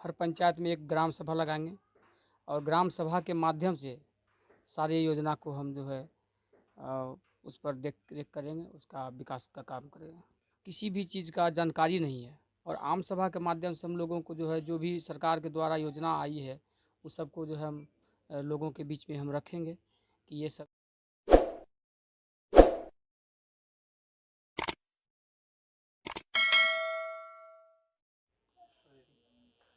हर पंचायत में एक ग्राम सभा लगाएंगे और ग्राम सभा के माध्यम से सारी योजना को हम जो है उस पर देख रेख करेंगे, उसका विकास का काम करेंगे। किसी भी चीज़ का जानकारी नहीं है और आम सभा के माध्यम से हम लोगों को जो है जो भी सरकार के द्वारा योजना आई है उस सबको जो है हम लोगों के बीच में हम रखेंगे कि ये सब।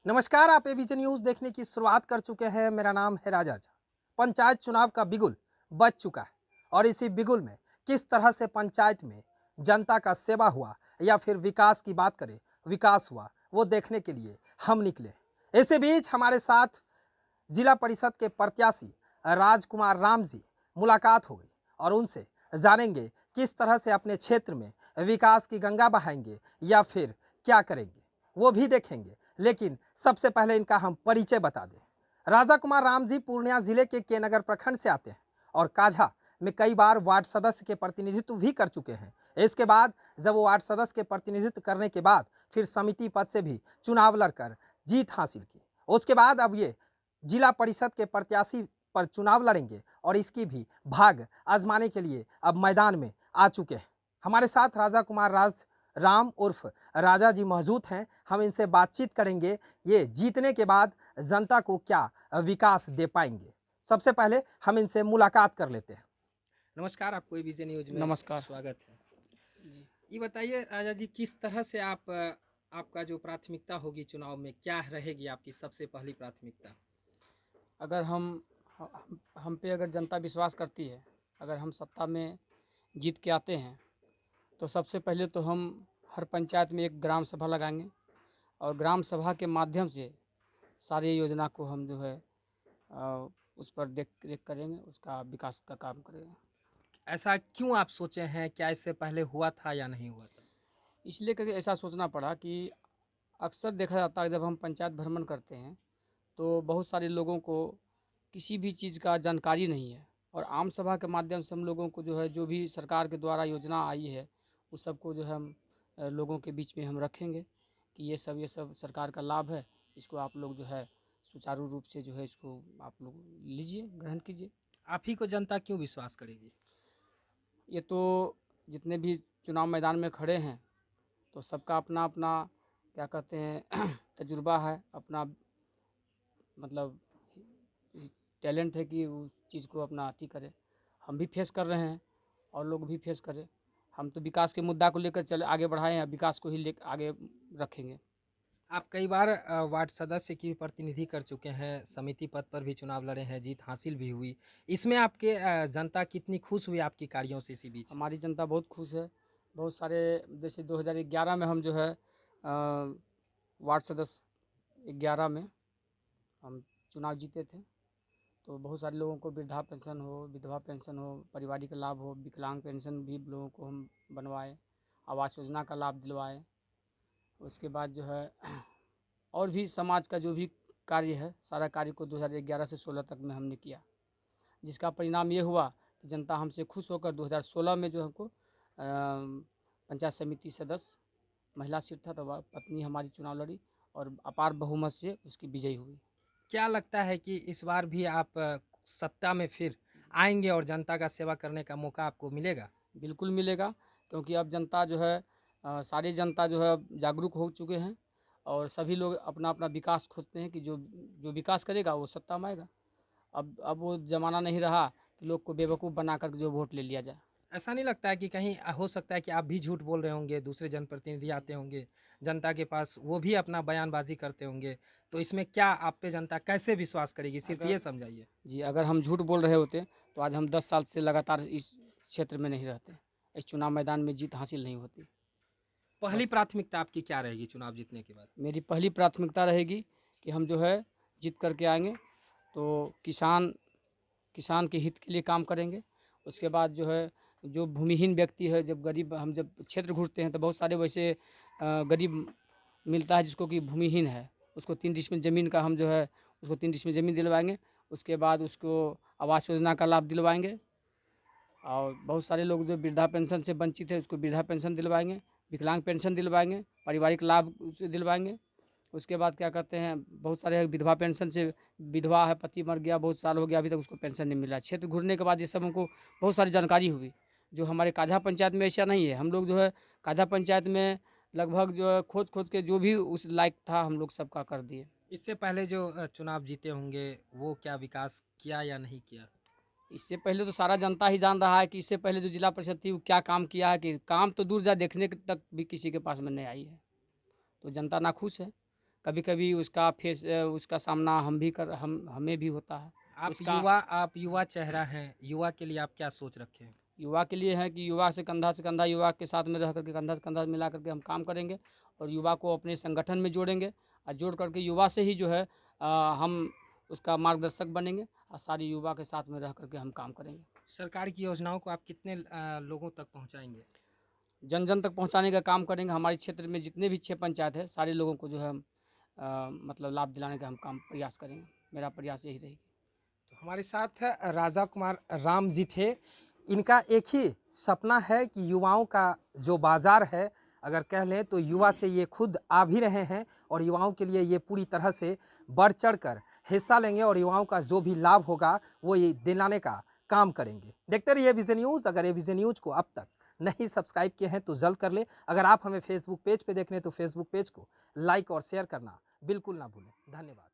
नमस्कार, आप एबीपी न्यूज़ देखने की शुरुआत कर चुके हैं। मेरा नाम है राजा झा। पंचायत चुनाव का बिगुल बज चुका है और इसी बिगुल में किस तरह से पंचायत में जनता का सेवा हुआ या फिर विकास की बात करें विकास हुआ, वो देखने के लिए हम निकले। इसी बीच हमारे साथ जिला परिषद के प्रत्याशी राजकुमार राम जी मुलाकात हो गई और उनसे जानेंगे किस तरह से अपने क्षेत्र में विकास की गंगा बहाएंगे या फिर क्या करेंगे, वो भी देखेंगे। लेकिन सबसे पहले इनका हम परिचय बता दें। राजा कुमार राम जी पूर्णिया जिले के नगर प्रखंड से आते हैं और काझा में कई बार वार्ड सदस्य के प्रतिनिधित्व भी कर चुके हैं। इसके बाद जब वो वार्ड सदस्य के प्रतिनिधित्व करने के बाद फिर समिति पद से भी चुनाव लड़कर जीत हासिल की। उसके बाद अब ये जिला परिषद के प्रत्याशी पर चुनाव लड़ेंगे और इसकी भी भाग आजमाने के लिए अब मैदान में आ चुके हैं। हमारे साथ राजा कुमार राम उर्फ राजा जी मौजूद हैं। हम इनसे बातचीत करेंगे ये जीतने के बाद जनता को क्या विकास दे पाएंगे। सबसे पहले हम इनसे मुलाकात कर लेते हैं। नमस्कार, आपको एबीपी न्यूज़ में नमस्कार। स्वागत है जी। ये बताइए राजा जी, किस तरह से आपका जो प्राथमिकता होगी चुनाव में, क्या रहेगी आपकी सबसे पहली प्राथमिकता? अगर हम पे अगर जनता विश्वास करती है, अगर हम सत्ता में जीत के आते हैं तो सबसे पहले तो हम हर पंचायत में एक ग्राम सभा लगाएंगे और ग्राम सभा के माध्यम से सारी योजना को हम जो है उस पर देख रेख करेंगे, उसका विकास का काम करेंगे। ऐसा क्यों आप सोचे हैं? क्या इससे पहले हुआ था या नहीं हुआ था? इसलिए करके ऐसा सोचना पड़ा कि अक्सर देखा जाता है जब हम पंचायत भ्रमण करते हैं तो बहुत सारे लोगों को किसी भी चीज़ का जानकारी नहीं है और आम सभा के माध्यम से हम लोगों को जो है जो भी सरकार के द्वारा योजना आई है उस सबको जो है हम लोगों के बीच में हम रखेंगे कि ये सब सरकार का लाभ है, इसको आप लोग जो है सुचारू रूप से जो है इसको आप लोग लीजिए, ग्रहण कीजिए। आप ही को जनता क्यों विश्वास करेगी? ये तो जितने भी चुनाव मैदान में खड़े हैं तो सबका अपना अपना क्या कहते हैं तजुर्बा है, अपना मतलब टैलेंट है कि उस चीज़ को अपना अति करे। हम भी फेस कर रहे हैं और लोग भी फेस करें। हम तो विकास के मुद्दा को लेकर चले आगे बढ़ाए हैं, विकास को ही ले आगे रखेंगे। आप कई बार वार्ड सदस्य की प्रतिनिधि कर चुके हैं, समिति पद पर भी चुनाव लड़े हैं, जीत हासिल भी हुई। इसमें आपके जनता कितनी खुश हुई आपकी कार्यों से इसी बीच? हमारी जनता बहुत खुश है। बहुत सारे जैसे 2011 में हम जो है वार्ड सदस्य 11 में हम चुनाव जीते थे तो बहुत सारे लोगों को वृद्धा पेंशन हो, विधवा पेंशन हो, पारिवारिक लाभ हो, विकलांग पेंशन भी लोगों को हम बनवाए, आवास योजना का लाभ दिलवाए। उसके बाद जो है और भी समाज का जो भी कार्य है सारा कार्य को 2011 से 16 तक में हमने किया, जिसका परिणाम ये हुआ कि जनता हमसे खुश होकर 2016 में जो हमको पंचायत समिति सदस्य महिला सीट था तो वह पत्नी हमारी चुनाव लड़ी और अपार बहुमत से उसकी विजयी हुई। क्या लगता है कि इस बार भी आप सत्ता में फिर आएंगे और जनता का सेवा करने का मौका आपको मिलेगा? बिल्कुल मिलेगा, क्योंकि अब जनता जो है सारी जनता जो है अब जागरूक हो चुके हैं और सभी लोग अपना अपना विकास खोजते हैं कि जो जो विकास करेगा वो सत्ता में आएगा। अब वो ज़माना नहीं रहा कि लोग को बेवकूफ़ बना कर जो वोट ले लिया जाए। ऐसा नहीं लगता है कि कहीं हो सकता है कि आप भी झूठ बोल रहे होंगे, दूसरे जनप्रतिनिधि आते होंगे जनता के पास, वो भी अपना बयानबाजी करते होंगे, तो इसमें क्या आप पे जनता कैसे विश्वास करेगी? सिर्फ अगर ये समझाइए। जी अगर हम झूठ बोल रहे होते तो आज हम 10 साल से लगातार इस क्षेत्र में नहीं रहते, इस चुनाव मैदान में जीत हासिल नहीं होती। पहली बस प्राथमिकता आपकी क्या रहेगी चुनाव जीतने के बाद? मेरी पहली प्राथमिकता रहेगी कि हम जो है जीत करके आएंगे तो किसान के हित के लिए काम करेंगे। उसके बाद जो है जो भूमिहीन व्यक्ति है, जब गरीब हम जब क्षेत्र घूरते हैं तो बहुत सारे वैसे गरीब मिलता है जिसको कि भूमिहीन है, उसको 3 डिसमिल ज़मीन का हम जो है उसको 3 डिसमिल ज़मीन दिलवाएंगे। उसके बाद उसको आवास योजना का लाभ दिलवाएंगे और बहुत सारे लोग जो वृद्धा पेंशन से वंचित है उसको वृद्धा पेंशन दिलवाएंगे, विकलांग पेंशन दिलवाएंगे, पारिवारिक लाभ उसे दिलवाएंगे। उसके बाद क्या कहते हैं, बहुत सारे विधवा पेंशन से, विधवा है, पति मर गया, बहुत साल हो गया, अभी तक उसको पेंशन नहीं मिला। क्षेत्र घूरने के बाद ये सब हमको बहुत सारी जानकारी हुई, जो हमारे कान्हा पंचायत में ऐसा नहीं है। हम लोग जो है कान्हा पंचायत में लगभग जो है खोज खोज के जो भी उस लायक था हम लोग सबका कर दिए। इससे पहले जो चुनाव जीते होंगे वो क्या विकास किया या नहीं किया? इससे पहले तो सारा जनता ही जान रहा है कि इससे पहले जो जिला परिषद थी वो क्या काम किया है, कि काम तो दूर जा, देखने तक भी किसी के पास में नहीं आई है। तो जनता नाखुश है। कभी कभी उसका सामना हमें भी होता है। आप युवा चेहरा हैं, युवा के लिए आप क्या सोच रखे हैं? युवा के लिए है कि युवा से कंधा युवा के साथ में रह करके, कंधा से कंधा मिला करके हम काम करेंगे और युवा को अपने संगठन में जोड़ेंगे, और जोड़ करके युवा से ही जो है हम उसका मार्गदर्शक बनेंगे और सारी युवा के साथ में रह करके हम काम करेंगे। सरकार की योजनाओं को आप कितने लोगों तक पहुंचाएंगे? जन जन तक पहुंचाने का काम करेंगे। हमारे क्षेत्र में जितने भी 6 पंचायत है, सारे लोगों को जो है हम मतलब लाभ दिलाने का हम काम प्रयास करेंगे। मेरा प्रयास यही रहेगी। तो हमारे साथ राजा कुमार राम जी थे। इनका एक ही सपना है कि युवाओं का जो बाजार है, अगर कह लें तो युवा से ये खुद आ भी रहे हैं और युवाओं के लिए ये पूरी तरह से बढ़ चढ़ कर हिस्सा लेंगे और युवाओं का जो भी लाभ होगा वो ये दिलाने का काम करेंगे। देखते रहिए विजन न्यूज़। अगर ये विजन न्यूज़ को अब तक नहीं सब्सक्राइब किए हैं तो जल्द कर ले। अगर आप हमें फेसबुक पेज पे देख रहे हैं तो फेसबुक पेज को लाइक और शेयर करना बिल्कुल ना भूलें। धन्यवाद।